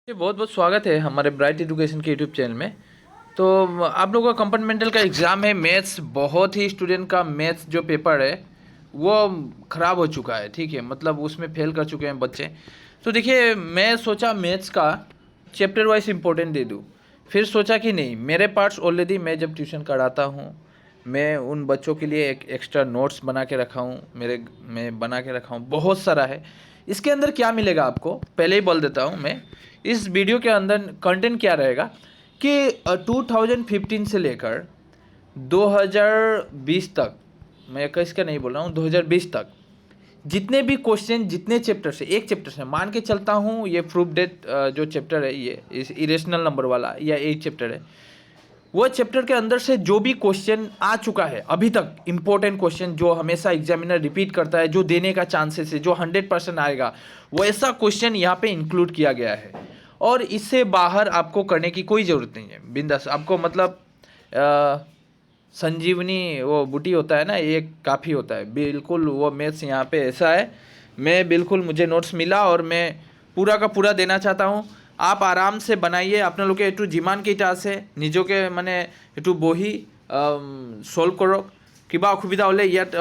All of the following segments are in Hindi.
जी, बहुत बहुत स्वागत है हमारे ब्राइट एजुकेशन के यूट्यूब चैनल में। तो आप लोगों का कंपार्टमेंटल का एग्ज़ाम है। मैथ्स बहुत ही स्टूडेंट का मैथ्स जो पेपर है वो ख़राब हो चुका है। ठीक है, मतलब उसमें फेल कर चुके हैं बच्चे। तो देखिए, मैं सोचा मैथ्स का चैप्टर वाइज इम्पोर्टेंट दे दूँ। फिर सोचा कि नहीं, मेरे पार्ट्स ऑलरेडी मैं जब ट्यूशन कराता हूँ, मैं उन बच्चों के लिए एक एक्स्ट्रा नोट्स बना के रखा हूँ। मैं बना के रखा हूँ, बहुत सारा है। इसके अंदर क्या मिलेगा आपको पहले ही बोल देता हूँ मैं। इस वीडियो के अंदर कंटेंट क्या रहेगा कि 2015 से लेकर 2020 तक, मैं 21 का नहीं बोल रहा हूँ, 2020 तक जितने भी क्वेश्चन, जितने चैप्टर से, एक चैप्टर से मान के चलता हूँ, ये प्रूफ डेट जो चैप्टर है, ये इस इरेशनल नंबर वाला या एक चैप्टर है, वो चैप्टर के अंदर से जो भी क्वेश्चन आ चुका है अभी तक, इंपॉर्टेंट क्वेश्चन जो हमेशा एग्जामिनर रिपीट करता है, जो देने का चांसेस है, जो 100% आएगा, वैसा क्वेश्चन यहाँ पे इंक्लूड किया गया है। और इससे बाहर आपको करने की कोई ज़रूरत नहीं है। बिंदास आपको, मतलब संजीवनी वो बूटी होता है ना, ये काफ़ी होता है बिल्कुल। वो मैथ्स यहाँ पे ऐसा है, मैं बिल्कुल, मुझे नोट्स मिला और मैं पूरा का पूरा देना चाहता हूँ। आप आराम से बनाइए अपना लोग একটু যিমান কেইটা আছে নিজকে মানে একটু বহি সলভ কৰক। কিবা অসুবিধা হ'লে ইয়াত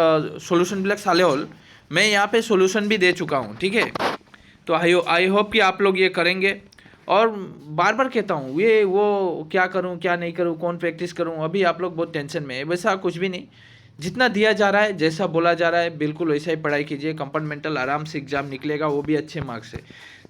সলিউশনবিলাক চালে হ'ল। मैं यहाँ पे सॉल्यूशन भी दे चुका हूँ, ठीक है। तो आई होप कि आप लोग ये करेंगे। और बार बार कहता हूँ, ये वो क्या करूँ क्या नहीं करूँ, कौन प्रैक्टिस करूँ, अभी आप लोग बहुत टेंशन में है। वैसा कुछ भी नहीं, जितना दिया जा रहा है, जैसा बोला जा रहा है, बिल्कुल वैसा ही पढ़ाई कीजिए। कंपार्टमेंटल आराम से एग्जाम निकलेगा, वो भी अच्छे मार्क्स से।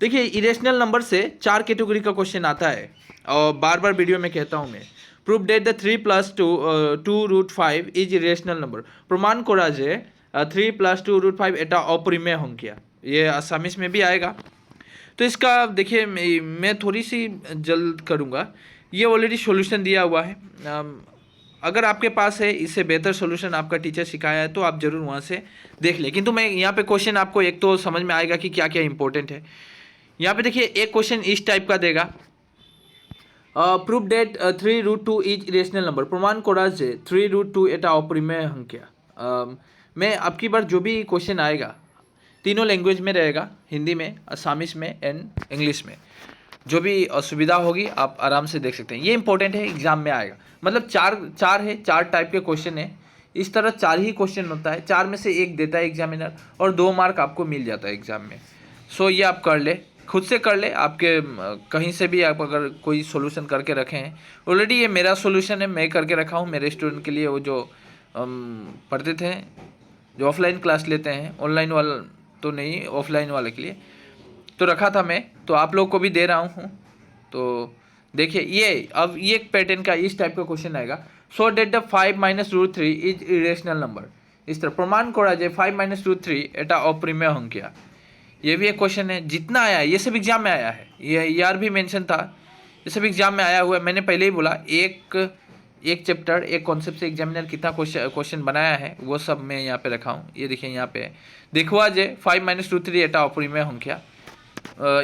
देखिए, इरेशनल नंबर से 4 कैटेगरी का क्वेश्चन आता है और बार बार वीडियो में कहता हूँ मैं। Proof that the 3+2 √5 is irrational number. प्रमाण करा जे 3+2 √5 এটা অপরিমেয় সংখ্যা। ये आसामीस में भी आएगा। तो इसका देखिए, मैं थोड़ी सी जल्द करूँगा। ये ऑलरेडी सॉल्यूशन दिया हुआ है। अगर आपके पास है इससे बेहतर सॉल्यूशन, आपका टीचर सिखाया है, तो आप ज़रूर वहाँ से देख लें। किंतु मैं यहाँ पे क्वेश्चन आपको एक तो समझ में आएगा कि क्या क्या इंपॉर्टेंट है। यहाँ पे देखिए, एक क्वेश्चन इस टाइप का देगा, proof that 3√2 is irrational number. प्रमाण करा जे 3√2 এটা অপরিমেয় সংখ্যা। मैं आपकी बार जो भी क्वेश्चन आएगा, तीनों लैंग्वेज में रहेगा, हिंदी में, असामीस में एंड इंग्लिश में। जो भी असुविधा होगी आप आराम से देख सकते हैं। ये इंपॉर्टेंट है, एग्जाम में आएगा। मतलब चार है, 4 टाइप के क्वेश्चन है। इस तरह 4 ही क्वेश्चन होता है, 4 में से एक देता है एग्जामिनर और 2 मार्क आपको मिल जाता है एग्जाम में। सो ये आप कर ले, खुद से कर ले, आपके कहीं से भी आप अगर कोई सोल्यूशन करके रखे हैं। ऑलरेडी ये मेरा सोल्यूशन है, मैं करके रखा हूँ मेरे स्टूडेंट के लिए। वो जो पढ़ते थे, जो ऑफलाइन क्लास लेते हैं, ऑनलाइन वाला तो नहीं, ऑफलाइन वाले के लिए तो रखा था मैं, तो आप लोग को भी दे रहा हूँ। तो देखिए, ये अब ये पैटर्न का इस टाइप का क्वेश्चन आएगा। So that the 5-√3 is irrational number. इस तरह प्रमाण करा जाए 5-√3 এটা অপরিমেয় সংখ্যা। ये भी एक क्वेश्चन है। जितना आया है ये सब एग्जाम में आया है, ये यार भी मेंशन था, ये सब एग्जाम में आया हुआ है। मैंने पहले ही बोला, एक चैप्टर, एक कॉन्सेप्ट से एग्जामिनर कितना क्वेश्चन बनाया है वो सब मैं यहाँ पे रखा हूँ। ये देखिए, यहाँ पे देखवा जे 5-√3 এটা অপরিমেয় সংখ্যা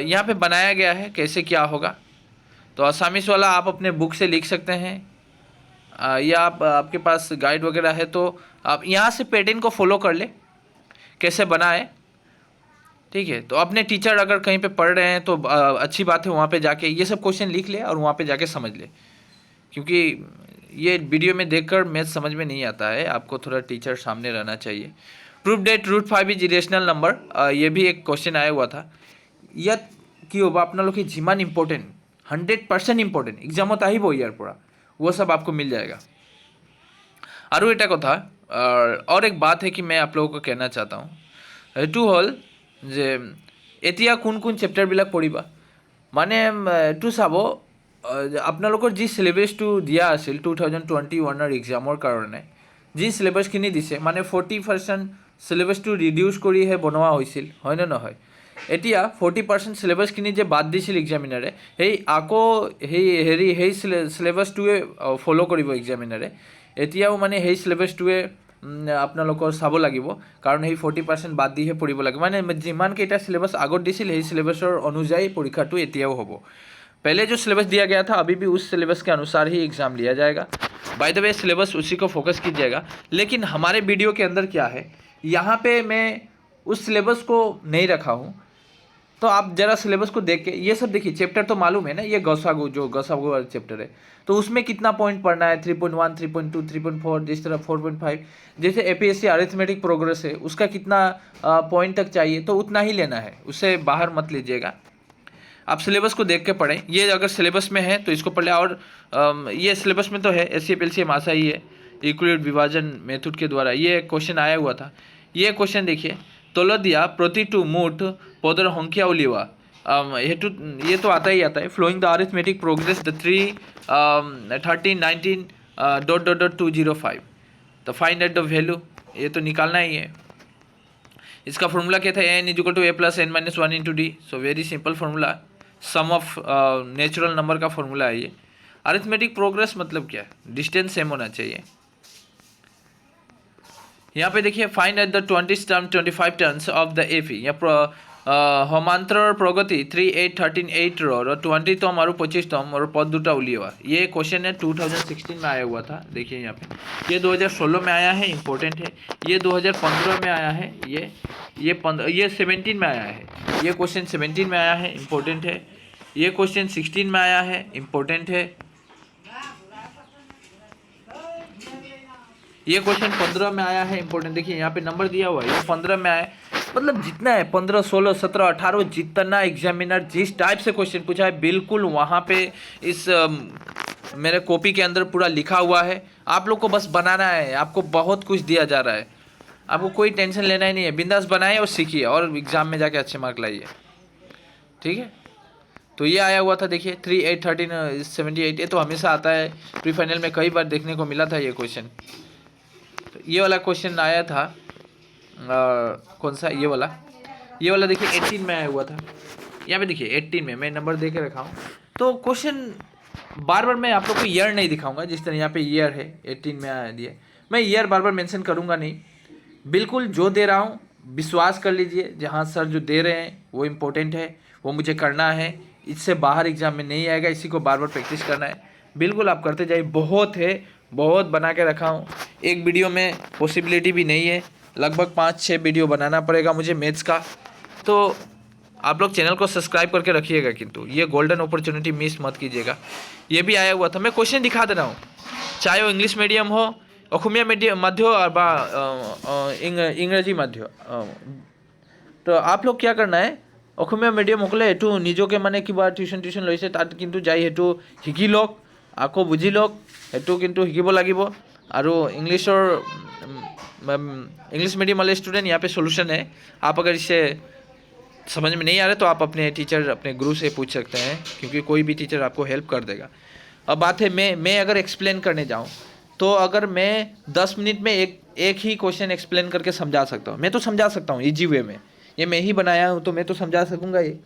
यहाँ पे बनाया गया है, कैसे क्या होगा। तो असामीस वाला आप अपने बुक से लिख सकते हैं, या आपके पास गाइड वगैरह है तो आप यहाँ से पैटर्न को फॉलो कर ले, कैसे बनाए। ठीक है, तो अपने टीचर अगर कहीं पे पढ़ रहे हैं तो अच्छी बात है, वहाँ पे जाके ये सब क्वेश्चन लिख ले और वहाँ पे जाके समझ ले। क्योंकि ये वीडियो में देखकर मैथ समझ में नहीं आता है, आपको थोड़ा टीचर सामने रहना चाहिए। Proof that √5 is irrational number, ये भी एक क्वेश्चन आया हुआ था। ইয়াত কি হ'ব, আপোনালোকে যিমান इम्पोर्टेंट 100% इम्पोर्टेंट एग्जामत আহিব ইয়াৰ পৰা, वो सब आपको मिल जाएगा। আৰু এটা কথা, और एक बात है कि मैं आप लोगों को कहना चाहता हूँ, এইটো হ'ল যে এতিয়া কোন কোন চেপ্টাৰবিলাক পঢ়িবা। মানে এইটো চাব, আপোনালোকৰ যি চিলেবাছটো দিয়া আছিল 2021 এক্সামৰ কাৰণে, যি চিলেবাছখিনি দিছে, মানে 40% চিলেবাছটো ৰিডিউচ কৰিহে বনোৱা হৈছিল, হয়নে নহয়। এতিয়া 40% চিলেবাছখিনি যে বাদ দিছিল এক্সামিনাৰে, সেই আকৌ সেই চিলেবাছটোৱে ফ'ল' কৰিব এক্সামিনাৰে। এতিয়াও মানে সেই চিলেবাছটোৱে আপোনালোকৰ চাব লাগিব, কাৰণ সেই 40% বাদ দিহে পঢ়িব লাগে। মানে যিমানকেইটা চিলেবাছ আগত দিছিল সেই চিলেবাছৰ অনুযায়ী পৰীক্ষাটো এতিয়াও হ'ব। पहले जो सिलेबस दिया गया था, अभी भी उस सिलेबस के अनुसार ही एग्ज़ाम लिया जाएगा। बाय द वे, सिलेबस उसी को फोकस कीजिएगा। लेकिन हमारे वीडियो के अंदर क्या है, यहाँ पे मैं उस सिलेबस को नहीं रखा हूँ, तो आप जरा सिलेबस को देख के ये सब देखिए, चैप्टर तो मालूम है ना, ये गौसागु जो गौसागु वाला चैप्टर है, तो उसमें कितना पॉइंट पढ़ना है, 3.1, 3.2, 3.4, जिस तरह 4.5, जैसे एपीएससी अरिथमेटिक प्रोग्रेस है उसका कितना पॉइंट तक चाहिए, तो उतना ही लेना है, उससे बाहर मत लीजिएगा। आप सिलेबस को देख के पढ़ें, ये अगर सिलेबस में है तो इसको पढ़ लें। और ये सिलेबस में तो है, एससीएफ एलसीएम आशा ही है, इक्विलिब्रियम विभाजन मेथड के द्वारा ये क्वेश्चन आया हुआ था। ये क्वेश्चन देखिए, तोलदिया प्रतिटू मूठ पदर हंकिया उलिवा, ये तो आता ही आता है। Following the arithmetic progress the 3 13 19 .205, तो फाइंड एट द वैल्यू, ये तो निकालना ही है। इसका फॉर्मूला क्या था, n equal to a plus n minus 1 into d. So very simple formula, sum of natural number का फॉर्मूला है ये। अरिथमेटिक प्रोग्रेस मतलब क्या है, डिस्टेंस सेम होना चाहिए। यहाँ पे देखिए, find at the 20 term 25 terms of the AP, हमांतर प्रगति 3 8 13 8 रो 20तम और 25तम और पद दूटा उलिएवा। ये क्वेश्चन है 2016 में आया हुआ था। देखिए यहाँ पे ये 2016 में आया है, इंपॉर्टेंट है। ये 2015 में आया है, ये 17 में आया है। ये क्वेश्चन 17 में आया है, इंपॉर्टेंट है। ये क्वेश्चन 16 में आया है, इंपॉर्टेंट है। ये क्वेश्चन 15 में आया है, इंपॉर्टेंट। देखिए यहाँ पे नंबर दिया हुआ है, ये 15 में आया है। मतलब जितना है 15 16 17 18 जितना एग्जामिनर जिस टाइप से क्वेश्चन पूछा है, बिल्कुल वहाँ पे इस मेरे कॉपी के अंदर पूरा लिखा हुआ है। आप लोग को बस बनाना है, आपको बहुत कुछ दिया जा रहा है, आपको कोई टेंशन लेना ही नहीं है। बिंदास बनाइए और सीखिए और एग्जाम में जाके अच्छे मार्क लाइए, ठीक है। तो ये आया हुआ था, देखिए 3 8 13 78, ये तो हमेशा आता है, प्री फाइनल में कई बार देखने को मिला था ये क्वेश्चन। तो ये वाला क्वेश्चन आया था कौन सा, ये वाला देखिए 18 में आया हुआ था। यहाँ पे देखिए 18 में मैं नंबर दे के रखा हूँ। तो क्वेश्चन बार बार मैं आप लोग को ईयर नहीं दिखाऊंगा, जिस तरह यहाँ पे ईयर है 18 में आया दिए, मैं ईयर बार बार मेंशन करूँगा नहीं। बिल्कुल जो दे रहा हूँ विश्वास कर लीजिए, जहाँ सर जो दे रहे हैं वो इम्पोर्टेंट है, वो मुझे करना है, इससे बाहर एग्जाम में नहीं आएगा, इसी को बार बार प्रैक्टिस करना है। बिल्कुल आप करते जाइए, बहुत है, बहुत बना के रखा हूँ। एक वीडियो में पॉसिबिलिटी भी नहीं है, लगभग 5-6 वीडियो बनाना पड़ेगा मुझे मैथ्स का। तो आप लोग चैनल को सब्सक्राइब करके रखिएगा, किंतु ये गोल्डन अपॉर्चुनिटी मिस मत कीजिएगा। ये भी आया हुआ था, मैं क्वेश्चन दिखा दे रहा हूँ, चाहे वो इंग्लिश मीडियम हो, अखुमिया मीडियम मध्य और इंग्रजी मध्य। तो आप लोग क्या करना है, अखुमिया मीडियम होकले एटू निजोके माने किबा टिউশন লৈছে তাত কিন্তু যাই হেতু শিকি লওক, আকৌ বুঝি লওক, হেতু কিন্তু শিকিব লাগিব। আৰু इंग्लिश मीडियम वाले स्टूडेंट यहाँ पे सोल्यूशन है। आप अगर इसे समझ में नहीं आ रहा तो आप अपने टीचर, अपने गुरु से पूछ सकते हैं, क्योंकि कोई भी टीचर आपको हेल्प कर देगा। अब बात है, मैं अगर एक्सप्लेन करने जाऊँ तो अगर मैं 10 मिनट में एक ही क्वेश्चन एक्सप्लेन करके समझा सकता हूँ, मैं तो समझा सकता हूँ ईजी वे में, ये मैं ही बनाया हूँ तो मैं तो समझा सकूँगा ये।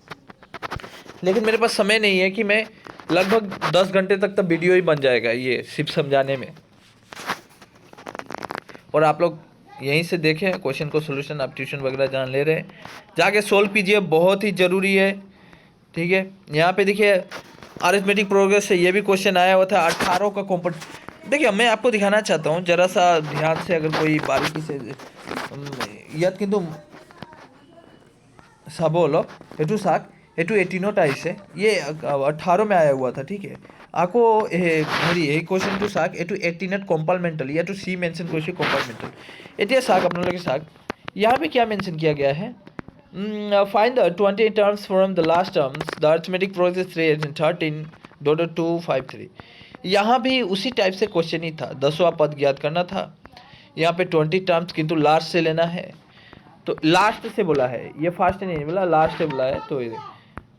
लेकिन मेरे पास समय नहीं है कि मैं लगभग 10 घंटे तक तो वीडियो ही बन जाएगा ये सिर्फ समझाने में। और आप लोग यहीं से देखें क्वेश्चन को, सोल्यूशन आप ट्यूशन वगैरह जहाँ ले रहे हैं जाके सोल्व कीजिए, बहुत ही ज़रूरी है, ठीक है। यहाँ पे देखिए अरिथमेटिक प्रोग्रेस से ये भी क्वेश्चन आया हुआ था 18 का कॉम्पट। देखिए मैं आपको दिखाना चाहता हूँ, ज़रा सा ध्यान से अगर कोई बारीकी से याद किंतु सबोलो एटू साक एटू 18 आइसे, ये 18 में आया हुआ था, ठीक है। आको हेरी এই কোশ্চেনটো চাওক, এইটো 18 কম্পালমেন্টাল, ইয়াতো সি মেনশন কৰিছে কম্পালমেন্টাল। এতিয়া চাওক আপোনালোকে চাওক, यहाँ पे क्या मेंशन किया गया है, find the 20 terms from the last terms the arithmetic progress 13.253। यहाँ भी उसी टाइप से क्वेश्चन ही था, 10वां पद ज्ञात करना था। यहाँ पे 20 टर्म्स किंतु लास्ट से लेना है, तो लास्ट से बोला है, ये फास्ट नहीं बोला, लास्ट से बोला है। तो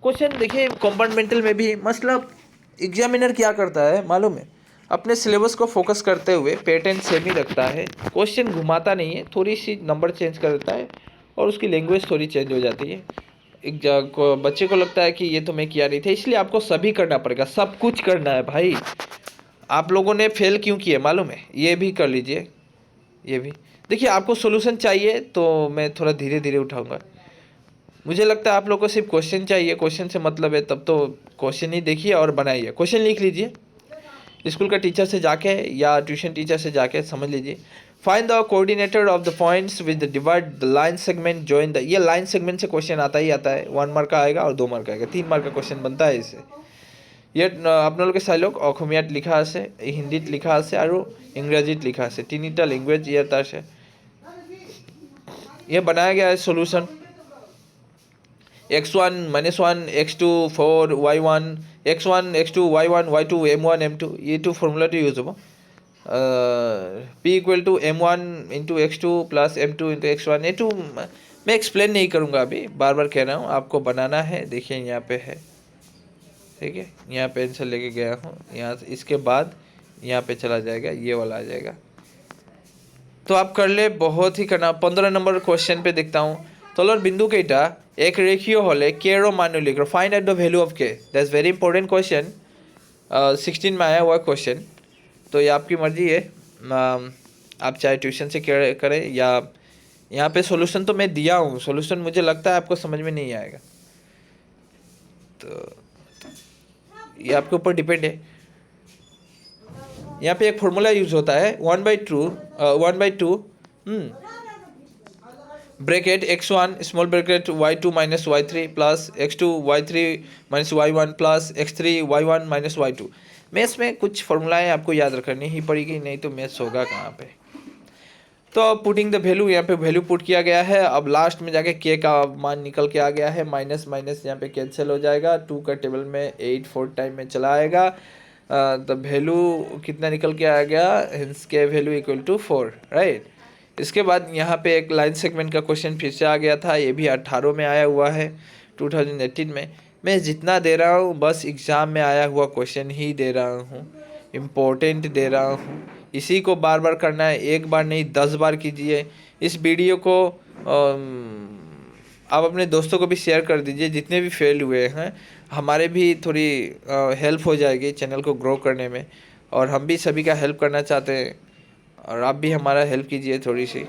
क्वेश्चन देखिए कंपार्टमेंटल में भी, मतलब एग्जामिनर क्या करता है मालूम है, अपने सिलेबस को फोकस करते हुए पैटर्न सेम ही रखता है, क्वेश्चन घुमाता नहीं है, थोड़ी सी नंबर चेंज कर देता है और उसकी लैंग्वेज थोड़ी चेंज हो जाती है। एक बच्चे को लगता है कि ये तो मैं किया नहीं था, इसलिए आपको सभी करना पड़ेगा, सब कुछ करना है भाई। आप लोगों ने फेल क्यों किए मालूम है, ये भी कर लीजिए। ये भी देखिए, आपको सोल्यूशन चाहिए तो मैं थोड़ा धीरे धीरे उठाऊँगा। मुझे लगता है आप लोगों को सिर्फ क्वेश्चन चाहिए, क्वेश्चन से मतलब है, तब तो क्वेश्चन ही देखिए और बनाइए, क्वेश्चन लिख लीजिए, स्कूल का टीचर से जाके या ट्यूशन टीचर से जाके समझ लीजिए। Find the coordinator of the points with divide the line segment join the, ये लाइन सेगमेंट से क्वेश्चन आता ही आता है, 1 मार्क का आएगा और 2 मार्क का आएगा, 3 मार्क का क्वेश्चन बनता है इससे। ये आपनलोके चाइलक अखमियात लिखा आछे, हिंदीत लिखा आछे और इंग्रेजीत लिखा आछे, तीनिटा लैंग्वेज यात आछे। ये बनाया गया है solution x1 -1 x2 4 y1 x1 x2 y1 y2 m1 m2 ये टू फॉर्मूला तो यूज हो p = m1 × x2 + m2 × x1। ये टू मैं एक्सप्लेन नहीं करूँगा अभी, बार बार कह रहा हूँ, आपको बनाना है। देखिए यहाँ पे है, ठीक है, यहाँ पे आंसर लेके गया हूँ, यहाँ से इसके बाद यहाँ पे चला जाएगा, ये वाला आ जाएगा, तो आप कर ले, बहुत ही करना। 15 नंबर क्वेश्चन पे देखता हूँ, तलर बिंदु केटा एक रेखीय होले के रो मान लिखो, find out the value of के। दैट्स वेरी इंपॉर्टेंट क्वेश्चन, 16 में आया हुआ क्वेश्चन। तो ये आपकी मर्जी है, आप चाहे ट्यूशन से करें या यहाँ पे सॉल्यूशन तो मैं दिया हूँ, सॉल्यूशन मुझे लगता है आपको समझ में नहीं आएगा, तो ये आपके ऊपर डिपेंड है। यहाँ पे एक फॉर्मूला यूज होता है 1/2 bracket x1 small bracket y2 - y3 plus x2 y3 - y1 plus x3 y1 - y2। Maths में कुछ फॉर्मूलाएं आपको याद रखनी ही पड़ेगी, नहीं तो मैथ्स होगा कहाँ पे। तो पुटिंग द वैल्यू, यहाँ पे वैल्यू पुट किया गया है। अब लास्ट में जाके के का मान निकल के आ गया है, माइनस माइनस यहाँ पे कैंसिल हो जाएगा, 2 का टेबल में 8 4 टाइम में चला आएगा। तो वैल्यू कितना निकल के आ गया, हिंस के वैल्यू = 4, राइट। इसके बाद यहाँ पे एक लाइन सेगमेंट का क्वेश्चन फिर से आ गया था, ये भी 18 में आया हुआ है, 2018 में। मैं जितना दे रहा हूँ बस एग्ज़ाम में आया हुआ क्वेश्चन ही दे रहा हूँ, इम्पोर्टेंट दे रहा हूँ, इसी को बार बार करना है, एक बार नहीं 10 बार कीजिए। इस वीडियो को आप अपने दोस्तों को भी शेयर कर दीजिए, जितने भी फेल हुए हैं, हमारे भी थोड़ी हेल्प हो जाएगी चैनल को ग्रो करने में, और हम भी सभी का हेल्प करना चाहते हैं, और आप भी हमारा हेल्प कीजिए थोड़ी सी,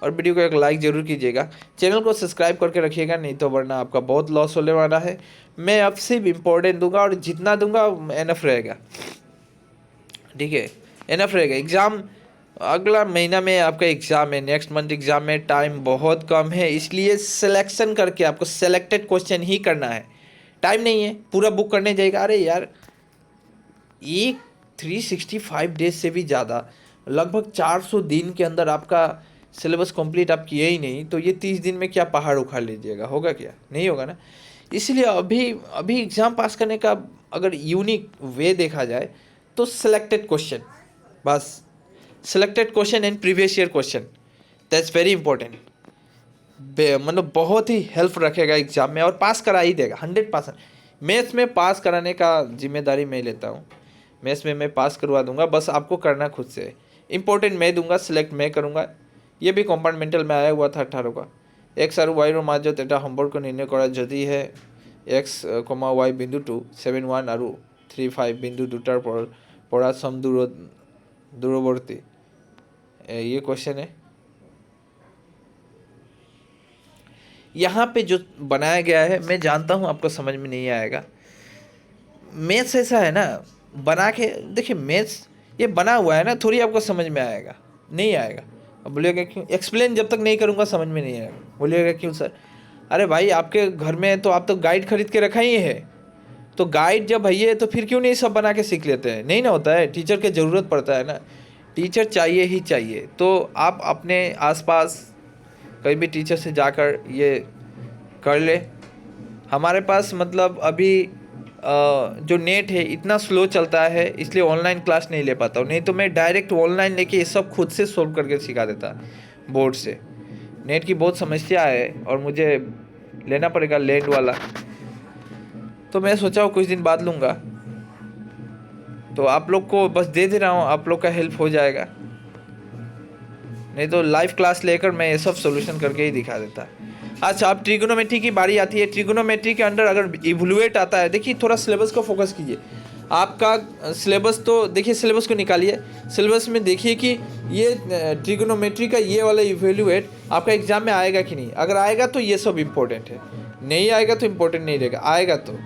और वीडियो को एक लाइक ज़रूर कीजिएगा, चैनल को सब्सक्राइब करके रखिएगा, नहीं तो वरना आपका बहुत लॉस होने वाला है। मैं अब सिर्फ इम्पोर्टेंट दूंगा, और जितना दूंगा एनफ रहेगा, ठीक है, एनफ रहेगा। एग्ज़ाम अगला महीना में आपका एग्ज़ाम है, नेक्स्ट मंथ एग्ज़ाम में, टाइम बहुत कम है, इसलिए सिलेक्शन करके आपको सेलेक्टेड क्वेश्चन ही करना है। टाइम नहीं है पूरा बुक करने जाएगा, अरे यार ये 365 डेज से भी ज़्यादा, लगभग 400 दिन के अंदर आपका सिलेबस कंप्लीट आप किए ही नहीं, तो ये 30 दिन में क्या पहाड़ उखाड़ लीजिएगा, होगा क्या, नहीं होगा ना। इसलिए अभी एग्ज़ाम पास करने का अगर यूनिक वे देखा जाए तो सिलेक्टेड क्वेश्चन, बस selected question and previous year question, that's very important. मतलब बहुत ही हेल्प रखेगा एग्ज़ाम में, और पास करा ही देगा 100%। मैथ्स में पास कराने का जिम्मेदारी मैं लेता हूँ, मैथ्स में मैं पास करवा दूंगा, बस आपको करना खुद से। इंपॉर्टेंट मैं दूंगा, सिलेक्ट मैं करूँगा। ये भी कंपार्टमेंटल में आया हुआ था 18 का। एक्स और वाई माझे এটা সম্পর্ক নির্ণয় করা যদি है x, y बिंदु 2 7 1 और 3 5 बिंदु দুটার পড়া सम दूरवर्ती, ये क्वेश्चन है। यहाँ पे जो बनाया गया है, मैं जानता हूँ आपको समझ में नहीं आएगा। मैथ्स ऐसा है ना, बना के देखिए, मैथ्स ये बना हुआ है ना, थोड़ी आपको समझ में आएगा, नहीं आएगा। अब बोलिएगा क्यों, एक्सप्लेन जब तक नहीं करूँगा समझ में नहीं आएगा। बोलिएगा क्यों सर, अरे भाई आपके घर में तो आप तो गाइड खरीद के रखा ही है, तो गाइड जब है तो फिर क्यों नहीं सब बना के सीख लेते हैं। नहीं ना होता है, टीचर की ज़रूरत पड़ता है ना, टीचर चाहिए ही चाहिए। तो आप अपने आसपास कहीं भी टीचर से जाकर ये कर ले। हमारे पास मतलब अभी जो नेट है इतना स्लो चलता है, इसलिए ऑनलाइन क्लास नहीं ले पाता हूँ, नहीं तो मैं डायरेक्ट ऑनलाइन लेके ये सब खुद से सोल्व करके सिखा देता बोर्ड से। नेट की बहुत समस्या है और मुझे लेना पड़ेगा लैंड वाला, तो मैं सोचा हूँ कुछ दिन बाद लूँगा। तो आप लोग को बस दे रहा हूँ, आप लोग का हेल्प हो जाएगा, नहीं तो लाइव क्लास लेकर मैं ये सब सोल्यूशन करके ही दिखा देता। अच्छा, अब ट्रिगोनोमेट्री की बारी आती है। ट्रिगोनोमेट्री के अंदर अगर इवोल्यूएट आता है, देखिए थोड़ा सिलेबस को फोकस कीजिए। आपका सिलेबस तो देखिए, सिलेबस को निकालिए, सिलेबस में देखिए कि ये ट्रिगोनोमेट्री का ये वाला इवोल्यूएट आपका एग्जाम में आएगा कि नहीं। अगर आएगा तो ये सब इम्पोर्टेंट है, नहीं आएगा तो इम्पोर्टेंट नहीं रहेगा। आएगा तो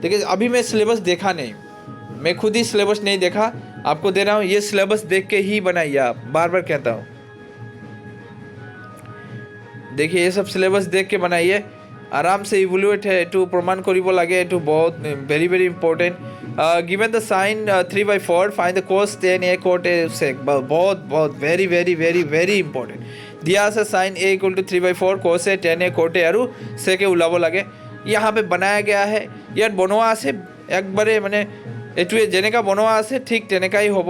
देखिए, अभी मैं सिलेबस देखा नहीं, मैं खुद ही सिलेबस नहीं देखा, आपको दे रहा हूँ। ये सिलेबस देख के ही बनाइए आप, बार बार कहता हूँ, देखिए ये सब सिलेबस देख के बनाइए, आराम से इवैल्यूएट है एटू प्रमाण करिब लागे, एटू बहुत very very important. Given the sine 3/4 find the cos tan a cot a sec, बहुत बहुत very very very very important. दिया আছে sine a equal to 3/4 cos a tan a cot a আৰু sec a ওলাব লাগে। यहाँ पे बनाया गया है, ইয়াত বনোৱা আছে একবাৰে মানে এটুৱে যেনেকা বনোৱা আছে ঠিক তেনেকাই হ'ব।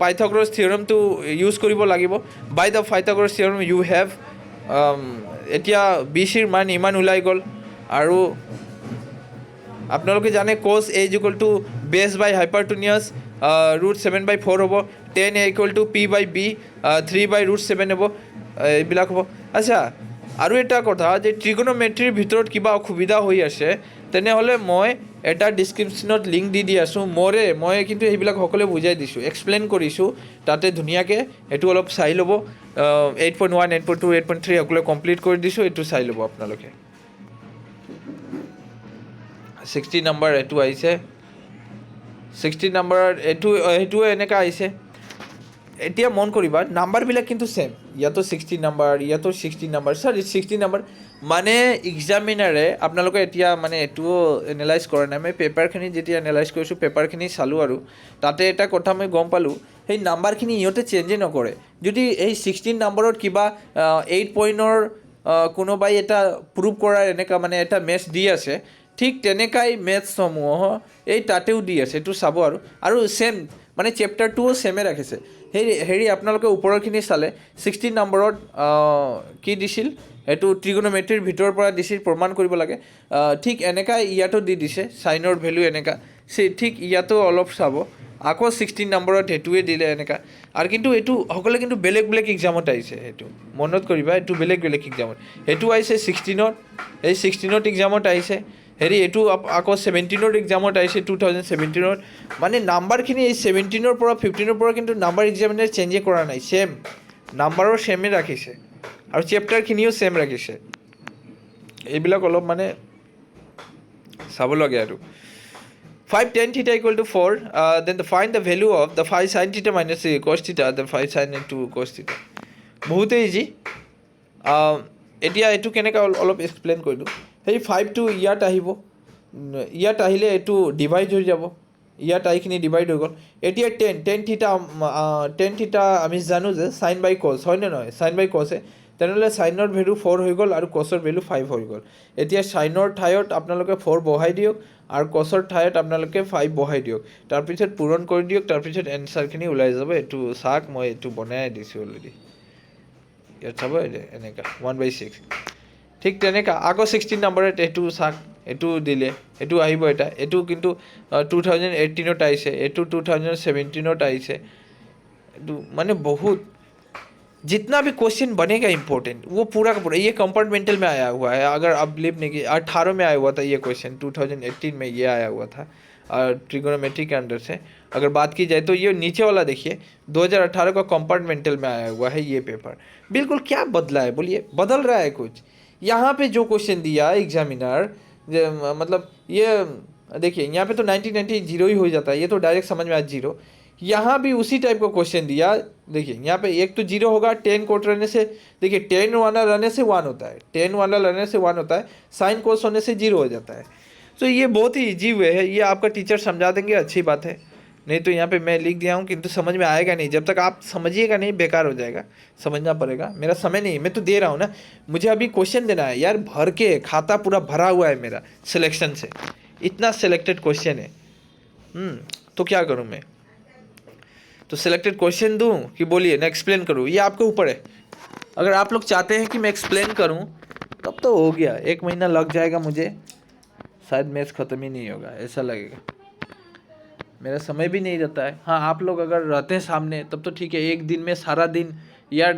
পাইথাগোৰাছ থিওৰেমটো ইউজ কৰিব লাগিব। By the Pythagoras theorem you have এতিয়া BCৰ মান ইমান ওলাই গ'ল। আৰু আপোনালোকে জানে cos a ইকুৱেল টু বেছ বাই হাইপাৰটনিয়াছ √7/4 হ'ব। tan a equal to p/b 3/√7 হ'ব। এইবিলাক হ'ব। আচ্ছা আৰু এটা কথা যে ট্ৰিগোনোমেট্ৰিৰ ভিতৰত কিবা অসুবিধা হৈ আছে তেনেহ'লে মই এটা ডিছক্ৰিপশ্যনত লিংক দি আছোঁ মই কিন্তু সেইবিলাক সকলোৱে বুজাই দিছোঁ, এক্সপ্লেইন কৰিছোঁ তাতে ধুনীয়াকৈ। এইটো অলপ চাই ল'ব। 8.1 8.2 8.3 সকলোৱে কমপ্লিট কৰি দিছোঁ, এইটো চাই ল'ব আপোনালোকে। 60 নম্বৰ এইটো আহিছে, 60 নম্বৰত এইটোৱে এনেকুৱা আহিছে। এতিয়া মন কৰিবা নাম্বাৰবিলাক কিন্তু ছেম, ইয়াতো 60 নম্বৰ ইয়াতো 60 নম্বৰ, ছাৰ 60 নম্বৰ মানে এক্সামিনাৰে আপোনালোকে এতিয়া মানে এইটোও এনালাইজ কৰা নাই। মই পেপাৰখিনি যেতিয়া এনালাইজ কৰিছোঁ পেপাৰখিনি চালোঁ আৰু তাতে এটা কথা মই গম পালোঁ, সেই নাম্বাৰখিনি ইহঁতে চেঞ্জেই নকৰে। যদি এই 16 নম্বৰত কিবা 8 পইণ্টৰ কোনোবাই এটা প্ৰুভ কৰাৰ এনেকুৱা মানে এটা মেথছ দি আছে, ঠিক তেনেকাই মেথছসমূহ এই তাতেও দি আছে, এইটো চাব। আৰু ছেম মানে চেপ্টাৰটোও ছেমে ৰাখিছে। হেৰি আপোনালোকে ওপৰৰখিনি চালে 16 নম্বৰত কি দিছিল, এইটো ট্ৰিগোনোমেট্ৰিৰ ভিতৰৰ পৰা দিছিল, প্ৰমাণ কৰিব লাগে। ঠিক এনেকাই ইয়াতো দি দিছে চাইনৰ ভেলু এনেকা, ঠিক ইয়াতো অলপ চাব। আকৌ 16 নম্বৰত সেইটোৱে দিলে এনেকা। আৰু কিন্তু এইটো সকলোৱে কিন্তু বেলেগ বেলেগ এক্সামত আহিছে, সেইটো মনত কৰিবা। এইটো বেলেগ বেলেগ এক্সামত, সেইটো আহিছে 16ত, এই 16ত এক্সামত আহিছে। এইটো আকৌ 17ৰ এক্সামত আহিছে 2017ত। মানে নাম্বাৰখিনি এই 17ৰ পৰা 15ৰ পৰা কিন্তু নাম্বাৰ এক্সামিনাৰ চেঞ্জে কৰা নাই, ছেম নাম্বাৰৰ ছেমে ৰাখিছে আৰু চেপ্টাৰখিনিও ছেম ৰাখিছে। এইবিলাক অলপ মানে চাব লাগে। আৰু 5 tan theta equal to 4, then find the value of the 5 sin theta minus cos theta, then 5 sin 2 cos theta। বহুতেই ইজি। এতিয়া এইটো কেনেকৈ অলপ এক্সপ্লেইন কৰি দিওঁ। সেই 5টো ইয়াত আহিব, ইয়াত আহিলে এইটো ডিভাইড হৈ যাব, ইয়াত আহিখিনি ডিভাইড হৈ গ'ল। এতিয়া tan থিটা আমি জানো যে চাইন বাই কছ, হয়নে নহয়? চাইন বাই কছে, তেনেহ'লে চাইনৰ ভেলু 4 হৈ গ'ল আৰু কছৰ ভেলু 5 হৈ গ'ল। এতিয়া চাইনৰ ঠাইত আপোনালোকে 4 বহাই দিয়ক আৰু কছৰ ঠাইত আপোনালোকে 5 বহাই দিয়ক, তাৰপিছত পূৰণ কৰি দিয়ক, তাৰপিছত এনচাৰখিনি ওলাই যাব। এইটো চাওক, মই এইটো বনাই দিছোঁ অলৰেডি, ইয়াত চাব এনেকুৱা 1/6। ঠিক তেনেকুৱা আকৌ 16 নম্বৰত এইটো চাওক, এইটো দিলে এইটো আহিব এটা। এইটো কিন্তু 2018ত আহিছে, এইটো 2017ত আহিছে। এইটো মানে বহুত जितना भी क्वेश्चन बनेगा इंपॉर्टेंट वो पूरा का पूरा ये कंपार्टमेंटल में आया हुआ है। अगर आप बिलीव नहीं कि 18 में आया हुआ था ये क्वेश्चन, 2018 में ये आया हुआ था ट्रिगोनोमेट्री के अंदर से। अगर बात की जाए तो ये नीचे वाला देखिए 2018 का कंपार्टमेंटल में आया हुआ है ये पेपर। बिल्कुल क्या बदला है बोलिए, बदल रहा है कुछ? यहाँ पे जो क्वेश्चन दिया एग्जामिनर, मतलब ये देखिए यहाँ पे तो 1990 जीरो ही हो जाता है, ये तो डायरेक्ट समझ में आ जीरो। यहाँ भी उसी टाइप का क्वेश्चन दिया। देखिए यहाँ पे एक तो जीरो होगा, 10 कोट रहने से, देखिए 10 वाला रहने से 1 होता है, 10 वाला रहने से 1 होता है, साइन कोस होने से 0 हो जाता है। तो ये बहुत ही इजी वे है, ये आपका टीचर समझा देंगे, अच्छी बात है। नहीं तो यहाँ पे मैं लिख दिया हूँ किंतु समझ में आएगा नहीं, जब तक आप समझिएगा नहीं बेकार हो जाएगा, समझना पड़ेगा। मेरा समय नहीं, मैं तो दे रहा हूँ ना, मुझे अभी क्वेश्चन देना है यार, भर के खाता पूरा भरा हुआ है मेरा सिलेक्शन से, इतना सिलेक्टेड क्वेश्चन है। तो क्या करूँ मैं? तो सिलेक्टेड क्वेश्चन दूँ कि बोलिए ना एक्सप्लेन करूँ, ये आपके ऊपर है। अगर आप लोग चाहते हैं कि मैं एक्सप्लेन करूँ तब तो हो गया, 1 महीना लग जाएगा मुझे, शायद मैथ्स ख़त्म ही नहीं होगा, ऐसा लगेगा। मेरा समय भी नहीं रहता है। हाँ, आप लोग अगर रहते हैं सामने तब तो ठीक है, एक दिन में सारा दिन, यार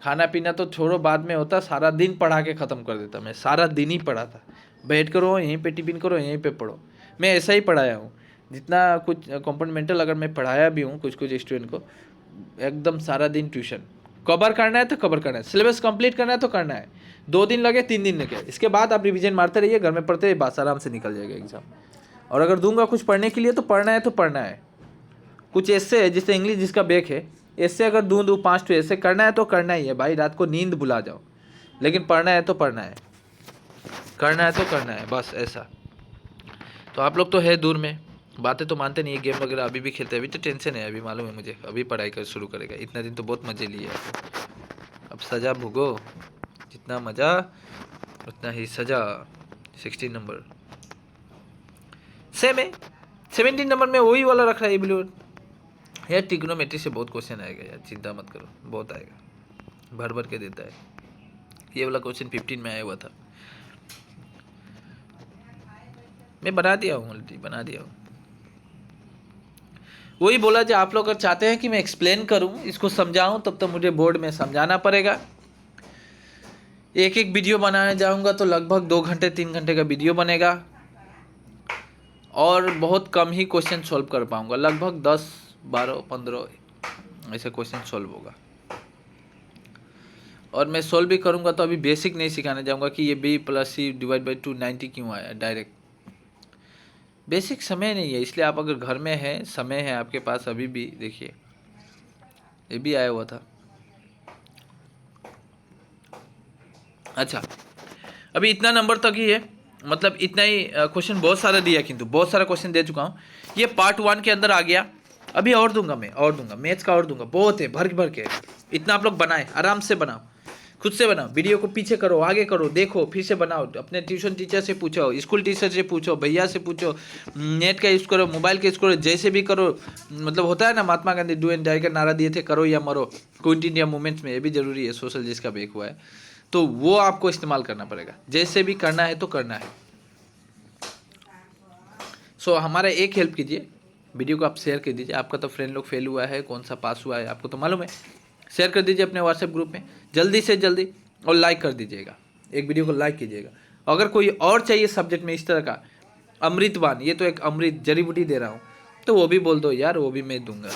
खाना पीना तो छोड़ो बाद में होता, सारा दिन पढ़ा के ख़त्म कर देता। मैं सारा दिन ही पढ़ा था, बैठ करो यहीं पे टिफिन करो यहीं पे पढ़ो, मैं ऐसा ही पढ़ाया हूँ। जितना कुछ कंपार्टमेंटल अगर मैं पढ़ाया भी हूँ कुछ स्टूडेंट को, एकदम सारा दिन ट्यूशन। कवर करना है तो कवर करना है, सिलेबस कंप्लीट करना है तो करना है, 2 दिन लगे 3 दिन लगे, इसके बाद आप रिवीजन मारते रहिए, घर में पढ़ते रहिए, बस आराम से निकल जाएगा एग्ज़ाम। और अगर दूंगा कुछ पढ़ने के लिए तो पढ़ना है तो पढ़ना है। कुछ ऐसे है जिससे इंग्लिश जिसका बेक है, ऐसे अगर दूँ 5 तो ऐसे करना है तो करना ही है भाई, रात को नींद भुला जाओ, लेकिन पढ़ना है तो पढ़ना है, करना है तो करना है, बस ऐसा। तो आप लोग तो है दूर में, बातें तो मानते नहीं है, गेम वगैरह अभी भी खेलते हैं। अभी तो टेंशन है, अभी मालूम है मुझे, अभी पढ़ाई कर शुरू करेगा। इतना दिन तो बहुत मज़े लिए हैं, अब सज़ा भुगो, जितना मज़ा उतना ही सज़ा। 16 नंबर सेम है, 17 नंबर में वही वाला रख रहा है बिल्कुल। यार ट्रिग्नोमेट्री से बहुत क्वेश्चन आएगा यार, चिंता मत करो, बहुत आएगा, भर भर के देता है। ये वाला क्वेश्चन 15 में आया हुआ था, मैं बना दिया हूँ, ऑलरेडी बना दिया हूँ। वही बोला जो आप लोग अगर चाहते हैं कि मैं एक्सप्लेन करूँ, इसको समझाऊँ, तब तो मुझे बोर्ड में समझाना पड़ेगा। एक एक वीडियो बनाने जाऊँगा तो लगभग 2 घंटे 3 घंटे का वीडियो बनेगा, और बहुत कम ही क्वेश्चन सॉल्व कर पाऊँगा, लगभग 10 12 15 ऐसे क्वेश्चन सॉल्व होगा। और मैं सॉल्व भी करूँगा तो अभी बेसिक नहीं सिखाने जाऊँगा कि ये b+c/2 90 क्यों आया डायरेक्ट। बेसिक समय नहीं है, इसलिए आप अगर घर में हैं, समय है आपके पास अभी भी, देखिए ये भी आया हुआ था। अच्छा, अभी इतना नंबर तक ही है, मतलब इतना ही क्वेश्चन, बहुत सारा दिया, किंतु बहुत सारा क्वेश्चन दे चुका हूँ। ये पार्ट 1 के अंदर आ गया, अभी और दूंगा मैं, और दूंगा मैथ्स का, और दूंगा, बहुत है, भर भर के। इतना आप लोग बनाए, आराम से बनाओ, खुद से बनाओ, वीडियो को पीछे करो, आगे करो, देखो, फिर से बनाओ, अपने ट्यूशन टीचर से पूछो, स्कूल टीचर से पूछो, भैया से पूछो, नेट का यूज़ करो, मोबाइल का यूज़ करो, जैसे भी करो। मतलब होता है ना, Mahatma Gandhi do and die का नारा दिए थे, करो या मरो, क्विट इंडिया मूवमेंट में, ये भी जरूरी है, सोशल जिसका ब्रेक हुआ है, तो वो आपको इस्तेमाल करना पड़ेगा, जैसे भी करना है तो करना है। सो हमारा एक हेल्प कीजिए, वीडियो को आप शेयर कर दीजिए। आपका तो फ्रेंड लोग फेल हुआ है, कौन सा पास हुआ है आपको तो मालूम है, शेयर कर दीजिए अपने व्हाट्सएप ग्रुप में जल्दी से जल्दी, और लाइक कर दीजिएगा, एक वीडियो को लाइक कीजिएगा। अगर कोई और चाहिए सब्जेक्ट में इस तरह का अमृतवान, ये तो एक अमृत जड़ी बूटी दे रहा हूँ, तो वो भी बोल दो यार, वो भी मैं दूंगा,